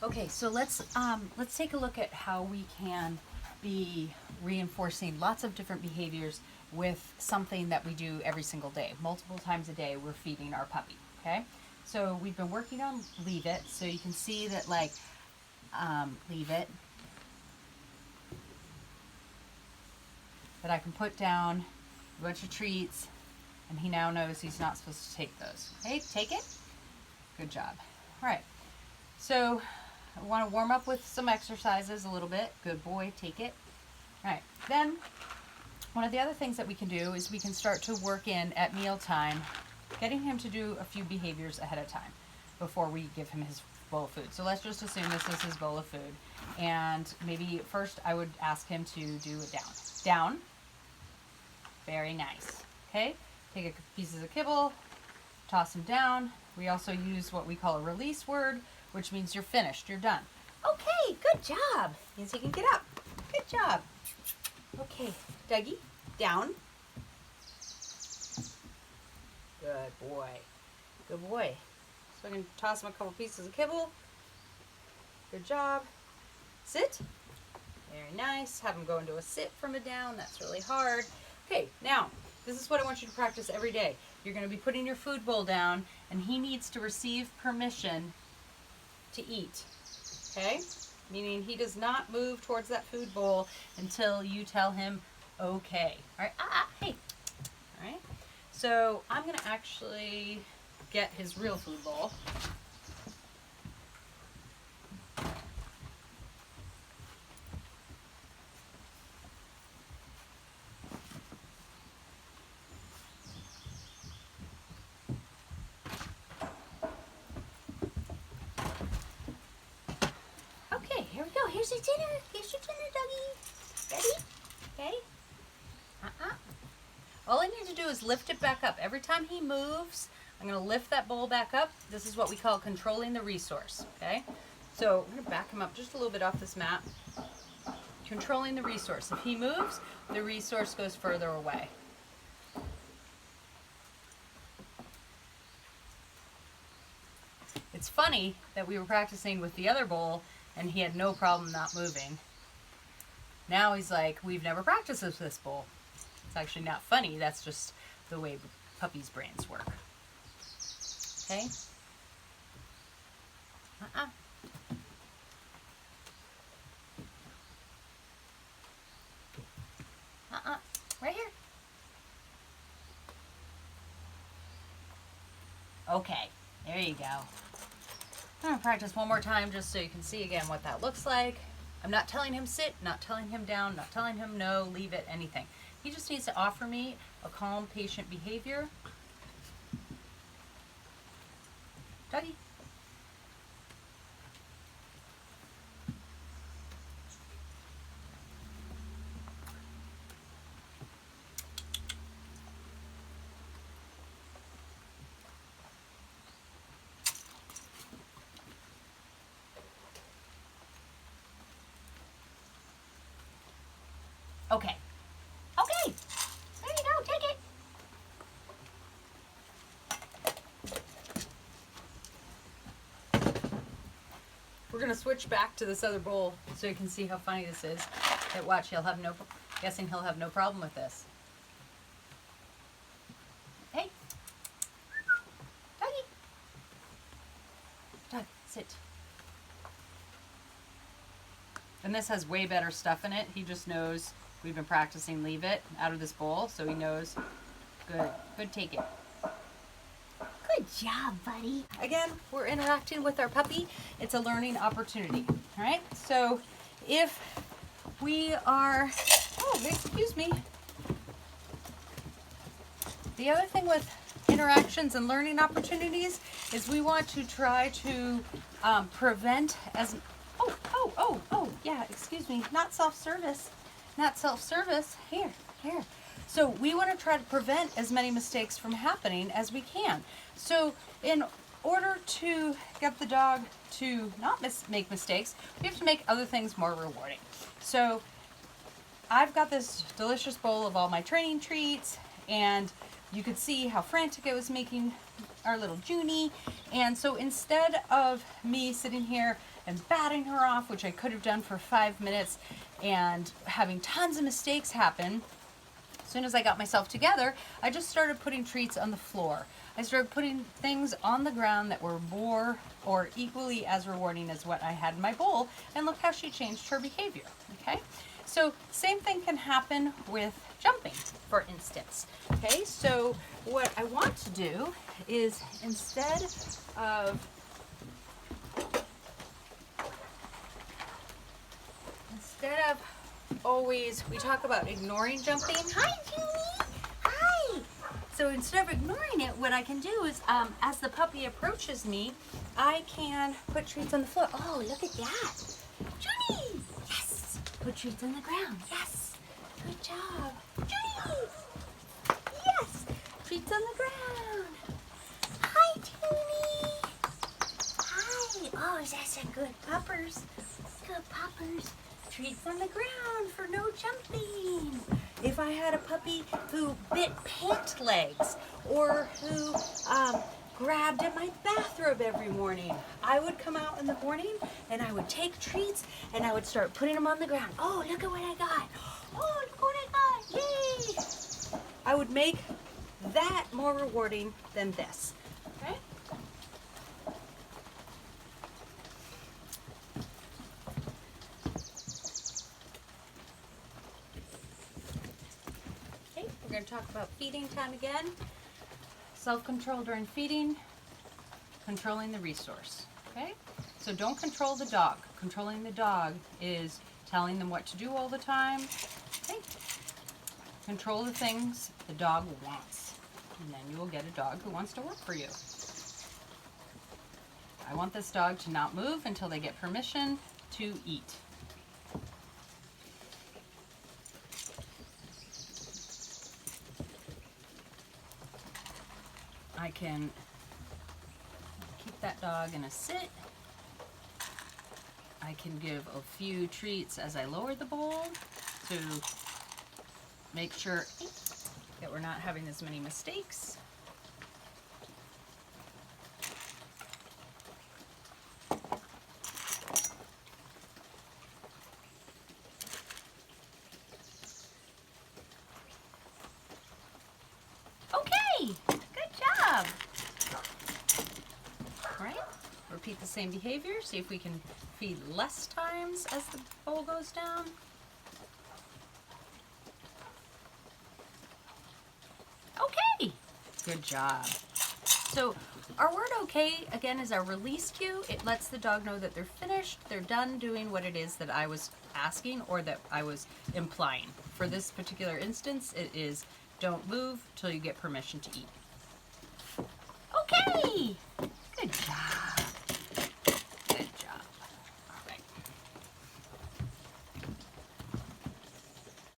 Okay, so let's take a look at how we can be reinforcing lots of different behaviors with something that we do every single day. Multiple times a day, we're feeding our puppy. Okay, so we've been working on Leave It, so you can see that Leave It, that I can put down a bunch of treats, and he now knows he's not supposed to take those. Okay, take it. Good job. All right, so I want to warm up with some exercises a little bit. Good boy, take it. All right, then one of the other things that we can do is we can start to work in at mealtime, getting him to do a few behaviors ahead of time before we give him his bowl of food. So let's just assume this is his bowl of food. And maybe first I would ask him to do it down. Down. Very nice. Okay, take a pieces of kibble, toss them down. We also use what we call a release word, which means you're finished, you're done. Okay, good job. Means he can get up. Good job. Okay, Dougie, down. Good boy. Good boy. So I can toss him a couple pieces of kibble. Good job. Sit. Very nice. Have him go into a sit from a down. That's really hard. Okay, now, this is what I want you to practice every day. You're going to be putting your food bowl down, and he needs to receive permission to eat. Okay? Meaning he does not move towards that food bowl until you tell him, okay. All right? Hey. All right? So I'm going to actually get his real food bowl. Okay, here we go. Here's your dinner. Here's your dinner, Dougie. Ready? Okay. All I need to do is lift it back up. Every time he moves, I'm going to lift that bowl back up. This is what we call controlling the resource, okay? So I'm going to back him up just a little bit off this mat. Controlling the resource. If he moves, the resource goes further away. It's funny that we were practicing with the other bowl and he had no problem not moving. Now he's like, we've never practiced with this bowl. It's actually not funny, that's just the way puppies' brains work. Okay? Right here. Okay, there you go. I'm gonna practice one more time just so you can see again what that looks like. I'm not telling him sit, not telling him down, not telling him no, leave it, anything. He just needs to offer me a calm, patient behavior. Dougie. Okay. Okay. There you go. Take it. We're going to switch back to this other bowl so you can see how funny this is. Hey, watch, guessing he'll have no problem with this. Hey. Dougie. Doug, sit. And this has way better stuff in it. He just knows we've been practicing Leave It out of this bowl, so he knows. Good. Good, take it. Good job, buddy. Again, we're interacting with our puppy. It's a learning opportunity. All right? So if we are, oh, excuse me. The other thing with interactions and learning opportunities is we want to try to prevent as, oh, yeah, excuse me, not self-service, here. So we want to try to prevent as many mistakes from happening as we can. So in order to get the dog to not make mistakes, we have to make other things more rewarding. So I've got this delicious bowl of all my training treats, and you could see how frantic I was making our little Junie. And so instead of me sitting here and batting her off, which I could have done for 5 minutes, and having tons of mistakes happen. As soon as I got myself together, I just started putting treats on the floor. I started putting things on the ground that were more or equally as rewarding as what I had in my bowl, and look how she changed her behavior, okay? So same thing can happen with jumping, for instance, okay? So what I want to do is instead of always, we talk about ignoring jumping. Hi, Junie. Hi. So instead of ignoring it, what I can do is, as the puppy approaches me, I can put treats on the floor. Oh, look at that. Junie. Yes. Put treats on the ground. Yes. Good job. Junie. Yes. Treats on the ground. Hi, Junie. Hi. Oh, that's a good puppers. Good puppers. Treats on the ground for no jumping. If I had a puppy who bit pant legs or who grabbed at my bathrobe every morning, I would come out in the morning and I would take treats and I would start putting them on the ground. Oh, look at what I got. Oh, look what I got. Yay. I would make that more rewarding than this. Okay? We're going to talk about feeding time again. Self-control during feeding, controlling the resource. Okay? So don't control the dog. Controlling the dog is telling them what to do all the time. Okay? Control the things the dog wants. And then you will get a dog who wants to work for you. I want this dog to not move until they get permission to eat. I can keep that dog in a sit. I can give a few treats as I lower the bowl to make sure that we're not having as many mistakes. Okay, good job. All right, repeat the same behavior. See if we can feed less times as the bowl goes down. Okay, good job. So our word okay, again, is our release cue. It lets the dog know that they're finished, they're done doing what it is that I was asking or that I was implying. For this particular instance, it is don't move till you get permission to eat. Okay.